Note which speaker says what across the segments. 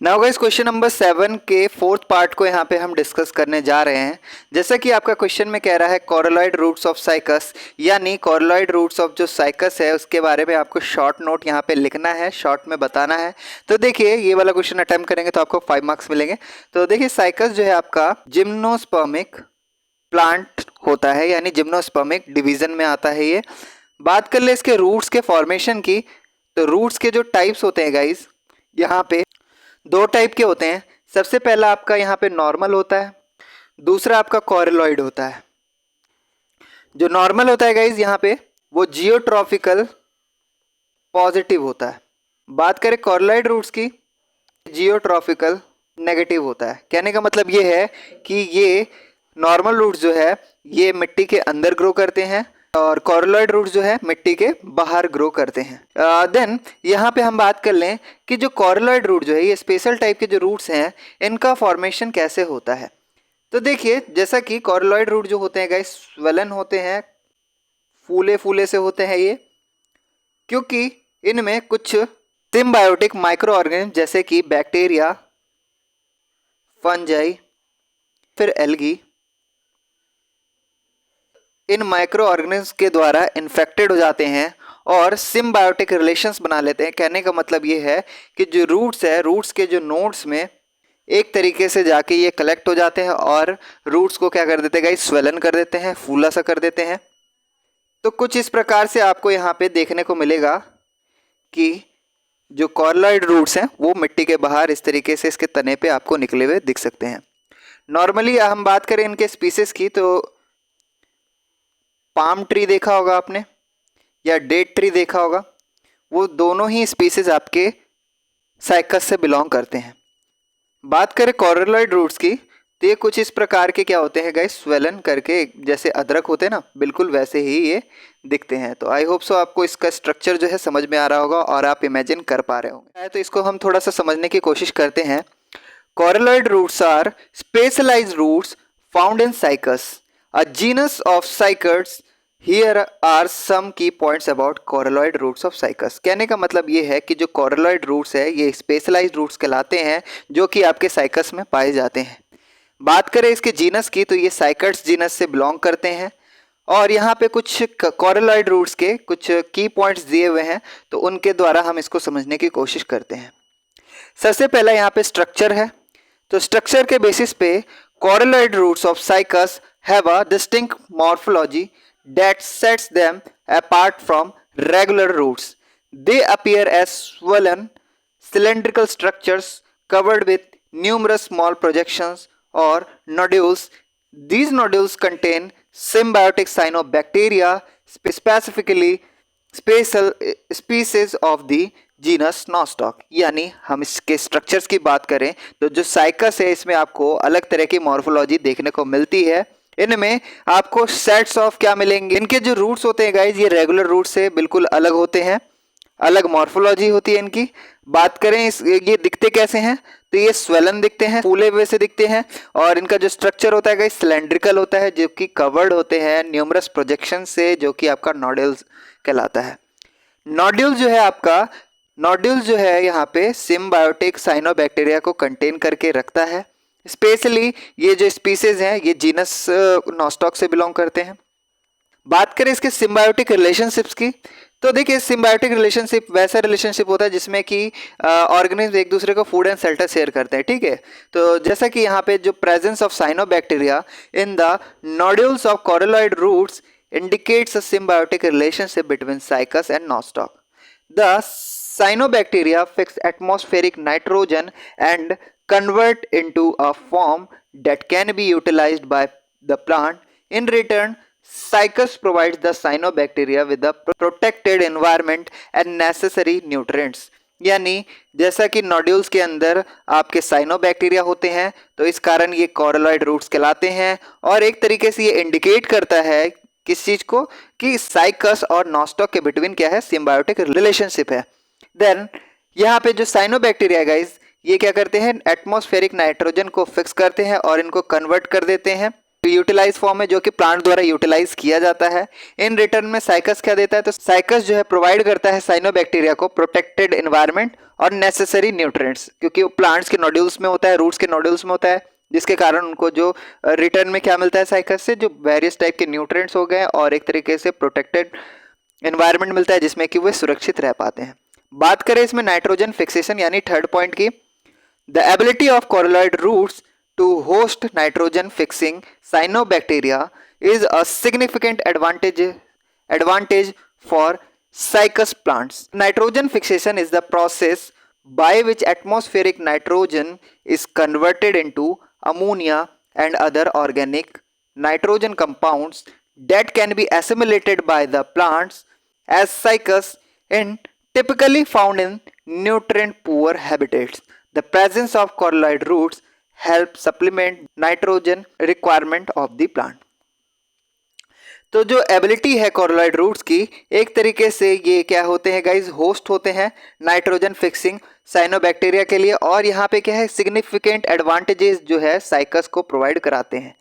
Speaker 1: Now guys question number 7 के fourth part को यहाँ पे हम डिस्कस करने जा रहे हैं। जैसा कि आपका क्वेश्चन में कह रहा है कोरोलॉइड रूट्स ऑफ साइकस, यानी कोरोलॉइड रूट्स ऑफ जो साइकस है उसके बारे में आपको शॉर्ट नोट यहाँ पे लिखना है, शॉर्ट में बताना है। तो देखिए ये वाला क्वेश्चन अटेम्प्ट करेंगे तो आपको 5 मार्क्स मिलेंगे। तो देखिए साइकस जो है आपका जिम्नोस्पर्मिक प्लांट होता है, यानी जिम्नोस्पर्मिक डिवीजन में आता है ये। बात कर ले इसके रूट्स के फॉर्मेशन की, तो रूट्स के जो टाइप्स होते हैं गाइज यहाँ पे दो टाइप के होते हैं। सबसे पहला आपका यहाँ पे नॉर्मल होता है, दूसरा आपका कोरिलॉइड होता है। जो नॉर्मल होता है गाइज यहाँ पे वो जियोट्रॉफिकल पॉजिटिव होता है। बात करें कोरिलॉइड रूट्स की, जियोट्रॉफिकल नेगेटिव होता है। कहने का मतलब ये है कि ये नॉर्मल रूट्स जो है ये मिट्टी के अंदर ग्रो करते हैं और कोरिलॉइड रूट्स जो है मिट्टी के बाहर ग्रो करते हैं। देन यहाँ पे हम बात कर लें कि जो कोरिलॉइड रूट जो है ये स्पेशल टाइप के जो रूट्स हैं इनका फॉर्मेशन कैसे होता है। तो देखिए जैसा कि कोरिलॉइड रूट जो होते हैं गाइस स्वेलन होते हैं, फूले फूले से होते हैं ये, क्योंकि इनमें कुछ सिम्बायोटिक माइक्रो ऑर्गेनिज्म जैसे कि बैक्टीरिया, फंजाई, फिर एल्गी, इन माइक्रो ऑर्गेनिज्म के द्वारा इन्फेक्टेड हो जाते हैं और सिम्बायोटिक रिलेशंस बना लेते हैं। कहने का मतलब ये है कि जो रूट्स है, रूट्स के जो नोड्स में एक तरीके से जाके ये कलेक्ट हो जाते हैं और रूट्स को क्या कर देते हैं गाइस, स्वेलन कर देते हैं, फूला सा कर देते हैं। तो कुछ इस प्रकार से आपको यहाँ पे देखने को मिलेगा कि जो कोरिलॉइड रूट्स हैं वो मिट्टी के बाहर इस तरीके से इसके तने पे आपको निकले हुए दिख सकते हैं। नॉर्मली हम बात करें इनके स्पीसीज की, तो पाम ट्री देखा होगा आपने या डेट ट्री देखा होगा, वो दोनों ही स्पीसीज आपके साइकस से बिलोंग करते हैं। बात करें कोरिलॉइड रूट्स की, तो ये कुछ इस प्रकार के क्या होते हैं गाइस, स्वेलन करके, जैसे अदरक होते हैं ना, बिल्कुल वैसे ही ये दिखते हैं। तो आई होप सो आपको इसका स्ट्रक्चर जो है समझ में आ रहा होगा और आप इमेजिन कर पा रहे होंगे। तो इसको हम थोड़ा सा समझने की कोशिश करते हैं। Coralloid roots are specialised roots found in Cycas, a genus of cycads. Here are some key points about coralloid roots of Cycas. कहने का मतलब ये है कि जो कोरिलॉइड रूट्स है ये स्पेशलाइज्ड रूट्स कहलाते हैं जो कि आपके साइकस में पाए जाते हैं। बात करें इसके जीनस की, तो ये साइकड्स जीनस से बिलोंग करते हैं और यहाँ पे कुछ कोरिलॉइड रूट्स के कुछ की पॉइंट्स दिए हुए हैं, तो उनके द्वारा हम इसको समझने की कोशिश करते हैं। सबसे पहला यहाँ पे स्ट्रक्चर है। तो स्ट्रक्चर के बेसिस पे coralloid roots of Cycas have a distinct morphology that sets them apart from regular roots. They appear as swollen, cylindrical structures covered with numerous small projections or nodules. These nodules contain symbiotic cyanobacteria, specifically special species of the genus nostoc. यानी हम इसके structures की बात करें तो जो cycas है इसमें आपको अलग तरह की मॉर्फोलॉजी देखने को मिलती है। इनमें आपको सेट्स ऑफ क्या मिलेंगे, इनके जो रूट्स होते हैं गाइज ये रेगुलर रूट से बिल्कुल अलग होते हैं, अलग मॉर्फोलॉजी होती है इनकी। बात करें ये दिखते कैसे हैं, तो ये स्वेलन दिखते हैं, फूले हुए से दिखते हैं और इनका जो स्ट्रक्चर होता है गाइज सिलेंड्रिकल होता है, जो कि कवर्ड होते हैं न्यूमरस प्रोजेक्शन से, जो कि आपका नोड्यूल्स कहलाता है। नोड्यूल जो है आपका, नोड्यूल जो है यहाँ पे सिम्बायोटिक साइनोबैक्टीरिया को कंटेन करके रखता है। स्पेशली ये जो स्पीसीज हैं ये जीनस नॉस्टॉक से बिलोंग करते हैं। बात करें इसके सिम्बायोटिक रिलेशनशिप्स की, तो देखिए सिम्बायोटिक रिलेशनशिप वैसा रिलेशनशिप होता है जिसमें कि ऑर्गेनिज्म एक दूसरे को फूड एंड शेल्टर शेयर करते हैं, ठीक है। तो जैसा कि यहाँ पे जो presence of cyanobacteria in the nodules of coralloid roots indicates a symbiotic relationship between Cycas and Nostoc. The cyanobacteria fix atmospheric nitrogen and convert into a form that can be utilized by the plant. In return, Cycas provides the cyanobacteria with the protected environment and necessary nutrients. यानी जैसा कि nodules के अंदर आपके cyanobacteria होते हैं तो इस कारण ये कोरिलॉइड रूट्स कहलाते हैं और एक तरीके से ये इंडिकेट करता है किस चीज को, कि साइकस और नॉस्टॉक के बिटवीन क्या है, सिम्बायोटिक रिलेशनशिप है। देन यहाँ पे जो साइनोबैक्टीरिया गाइज ये क्या करते हैं, एटमॉस्फेरिक नाइट्रोजन को फिक्स करते हैं और इनको कन्वर्ट कर देते हैं यूटिलाइज फॉर्म है जो कि प्लांट द्वारा यूटिलाइज किया जाता है। इन रिटर्न में साइकस क्या देता है, तो साइकस जो है प्रोवाइड करता है साइनोबैक्टीरिया को प्रोटेक्टेड एनवायरनमेंट और नेसेसरी न्यूट्रिएंट्स, क्योंकि वो प्लांट्स के नोड्यूल्स में होता है, रूट्स के नोड्यूल्स में होता है, जिसके कारण उनको जो रिटर्न में क्या मिलता है साइकस से, जो वेरियस टाइप के न्यूट्रिएंट्स हो गए और एक तरीके से प्रोटेक्टेड एनवायरनमेंट मिलता है जिसमें कि वे सुरक्षित रह पाते हैं। बात करें इसमें नाइट्रोजन फिक्सेशन यानी थर्ड पॉइंट की, the ability of coralloid roots to host nitrogen fixing cyanobacteria is a significant advantage for cycas plants. Nitrogen fixation is the process by which atmospheric nitrogen is converted into ammonia and other organic nitrogen compounds that can be assimilated by the plants as cycas and typically found in nutrient poor habitats. The presence of coralloid roots help supplement nitrogen requirement of the plant. तो जो ability है coralloid roots की, एक तरीके से ये क्या होते हैं गाइज, होस्ट होते हैं नाइट्रोजन फिक्सिंग साइनोबैक्टीरिया के लिए, और यहाँ पे क्या है सिग्निफिकेंट एडवांटेजेस जो है साइकस को प्रोवाइड कराते हैं।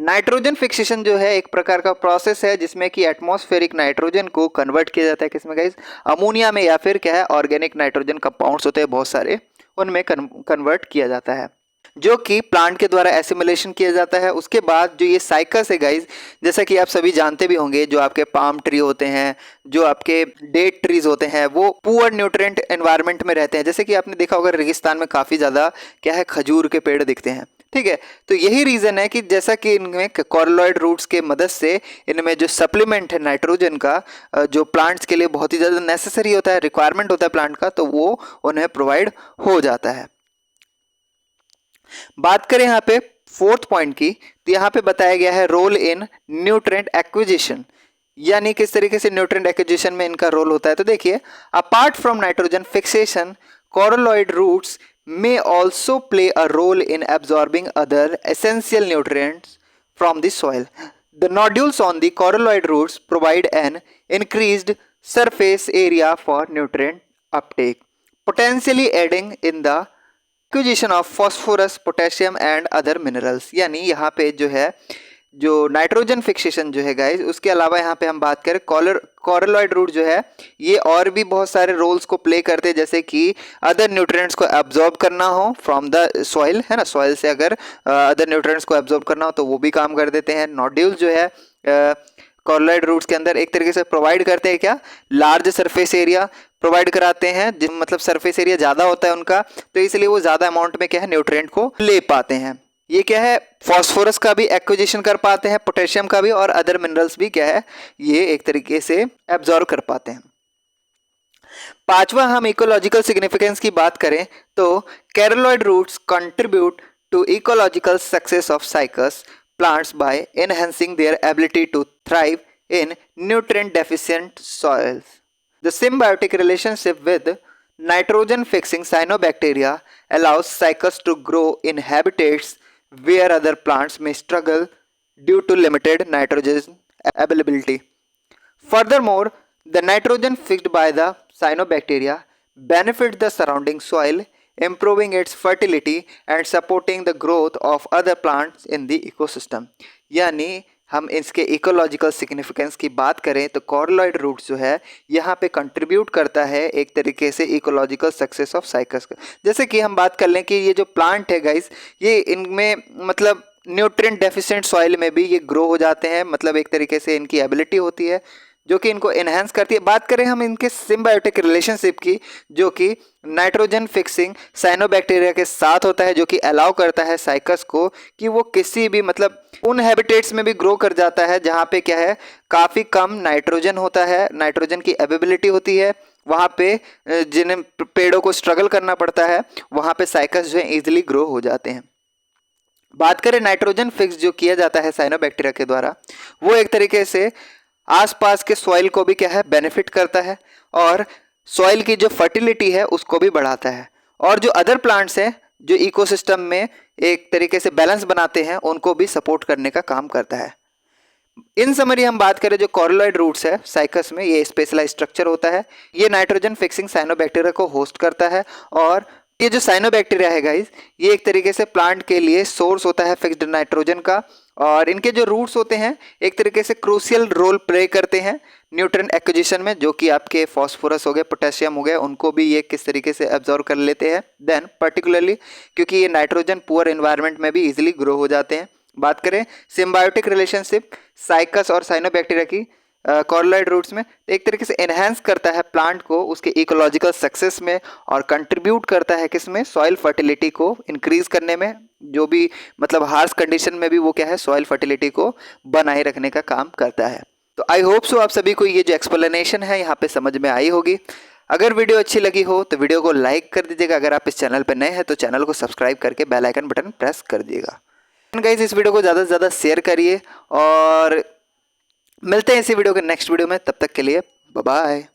Speaker 1: नाइट्रोजन फिक्सेशन जो है एक प्रकार का प्रोसेस है जिसमें कि एटमॉस्फेरिक नाइट्रोजन को कन्वर्ट किया जाता है किसमें गाइज, अमोनिया में, या फिर क्या है ऑर्गेनिक नाइट्रोजन कंपाउंड्स होते हैं बहुत सारे, उनमें कन्वर्ट किया जाता है जो कि प्लांट के द्वारा एसिमुलेशन किया जाता है। उसके बाद जो ये साइकस है गाइज, जैसा कि आप सभी जानते भी होंगे, जो आपके पाम ट्री होते हैं, जो आपके डेट ट्रीज होते हैं, वो पुअर न्यूट्रिएंट एनवायरनमेंट में रहते हैं। जैसे कि आपने देखा होगा रेगिस्तान में काफ़ी ज़्यादा क्या है खजूर के पेड़ दिखते हैं, ठीक है। तो यही रीज़न है कि जैसा कि इनमें कोरोलॉइड रूट्स के मदद से इनमें जो सप्लीमेंट है नाइट्रोजन का, जो प्लांट्स के लिए बहुत ही ज़्यादा नेसेसरी होता है, रिक्वायरमेंट होता है प्लांट का, तो वो उन्हें प्रोवाइड हो जाता है। बात करें यहाँ पे फोर्थ पॉइंट की, तो यहाँ पे बताया गया है रोल इन न्यूट्रिएंट एक्विजिशन, यानी किस तरीके से न्यूट्रिएंट एक्विजिशन में इनका रोल होता है। तो देखिए, apart from nitrogen fixation, coralloid roots may also play a role in absorbing other essential nutrients from the soil. The nodules on the coralloid roots provide an increased surface area for nutrient uptake, potentially aiding in the acquisition of phosphorus, potassium and other minerals. यानी यहाँ पे जो है जो nitrogen fixation जो है guys, उसके अलावा यहाँ पे हम बात करें कोरोलॉइड रूट जो है ये और भी बहुत सारे रोल्स को प्ले करते हैं, जैसे कि अदर न्यूट्रिएंट्स को एब्जॉर्ब करना हो फ्रॉम द सॉइल, है ना, सॉइल से अगर अदर न्यूट्रिएंट्स को एब्जॉर्ब करना हो तो वो भी काम कर देते हैं। नोड्यूल्स जो है कोरोलॉइड रूट्स के अंदर एक तरीके से प्रोवाइड करते हैं क्या, लार्ज सरफेस एरिया प्रोवाइड कराते हैं, मतलब सरफेस एरिया ज़्यादा होता है उनका, तो इसलिए वो ज़्यादा अमाउंट में क्या है न्यूट्रिएंट को ले पाते हैं। ये क्या है फॉस्फोरस का भी एक्विजिशन कर पाते हैं, पोटेशियम का भी, और अदर मिनरल्स भी क्या है ये एक तरीके से एब्जॉर्ब कर पाते हैं। पांचवा हम इकोलॉजिकल सिग्निफिकेंस की बात करें तो coralloid roots contribute to ecological success of cycas plants by enhancing their ability to thrive in nutrient deficient soils. The symbiotic relationship with nitrogen fixing cyanobacteria allows cycas to grow in habitats where other plants may struggle due to limited nitrogen availability. Furthermore, the nitrogen fixed by the cyanobacteria benefits the surrounding soil, improving its fertility and supporting the growth of other plants in the ecosystem. यानी हम इसके ecological significance की बात करें तो coralloid roots जो है यहाँ पे कंट्रीब्यूट करता है एक तरीके से इकोलॉजिकल सक्सेस ऑफ साइकस का। जैसे कि हम बात कर लें कि ये जो प्लांट है गाइस, ये इनमें मतलब न्यूट्रिएंट डेफिशिएंट सॉइल में भी ये ग्रो हो जाते हैं, मतलब एक तरीके से इनकी एबिलिटी होती है जो कि इनको एनहांस करती है। बात करें हम इनके सिम्बायोटिक रिलेशनशिप की, जो कि नाइट्रोजन फिक्सिंग साइनोबैक्टीरिया के साथ होता है, जो कि अलाउ करता है साइकस को कि वो किसी भी मतलब उन हैबिटेट्स में भी ग्रो कर जाता है जहाँ पे क्या है काफ़ी कम नाइट्रोजन होता है, नाइट्रोजन की अवेलेबिलिटी होती है, वहाँ पे जिन्हें पेड़ों को स्ट्रगल करना पड़ता है वहाँ पे साइकस जो है ईजिली ग्रो हो जाते हैं। बात करें नाइट्रोजन फिक्स जो किया जाता है साइनोबैक्टीरिया के द्वारा, वो एक तरीके से आसपास के सॉइल को भी क्या है बेनिफिट करता है और सॉइल की जो फर्टिलिटी है उसको भी बढ़ाता है, और जो अदर प्लांट्स हैं जो इकोसिस्टम में एक तरीके से बैलेंस बनाते हैं उनको भी सपोर्ट करने का काम करता है। इन समरी हम बात करें जो कोरोलॉइड रूट्स है साइकस में, ये स्पेशलाइज स्ट्रक्चर होता है, ये नाइट्रोजन फिक्सिंग साइनोबैक्टीरिया को होस्ट करता है, और ये जो साइनोबैक्टीरिया है गाइस ये एक तरीके से प्लांट के लिए सोर्स होता है फिक्स्ड नाइट्रोजन का, और इनके जो रूट्स होते हैं एक तरीके से क्रूशियल रोल प्ले करते हैं न्यूट्रिएंट एक्विजिशन में, जो कि आपके फॉस्फोरस हो गए, पोटेशियम हो गए, उनको भी ये किस तरीके से एब्जॉर्ब कर लेते हैं। देन पर्टिकुलरली क्योंकि ये नाइट्रोजन पुअर एनवायरनमेंट में भी इजीली ग्रो हो जाते हैं। बात करें सिम्बायोटिक रिलेशनशिप साइकस और साइनोबैक्टीरिया की कॉर्लोइड रूट्स में, तो एक तरीके से एनहांस करता है प्लांट को उसके इकोलॉजिकल सक्सेस में और कंट्रीब्यूट करता है किसमें, सॉइल फर्टिलिटी को इंक्रीज करने में। जो भी मतलब हार्श कंडीशन में भी वो क्या है, सॉइल फर्टिलिटी को बनाए रखने का काम करता है। तो आई होप सो आप सभी को ये जो एक्सप्लेनेशन है यहाँ पे समझ में आई होगी। अगर वीडियो अच्छी लगी हो तो वीडियो को लाइक कर दीजिएगा। अगर आप इस चैनल पर नए हैं तो चैनल को सब्सक्राइब करके बेल आइकन बटन प्रेस कर दीजिएगा। गाइस इस वीडियो को ज़्यादा से ज़्यादा शेयर करिए और मिलते हैं इसी वीडियो के नेक्स्ट वीडियो में। तब तक के लिए बाय बाय।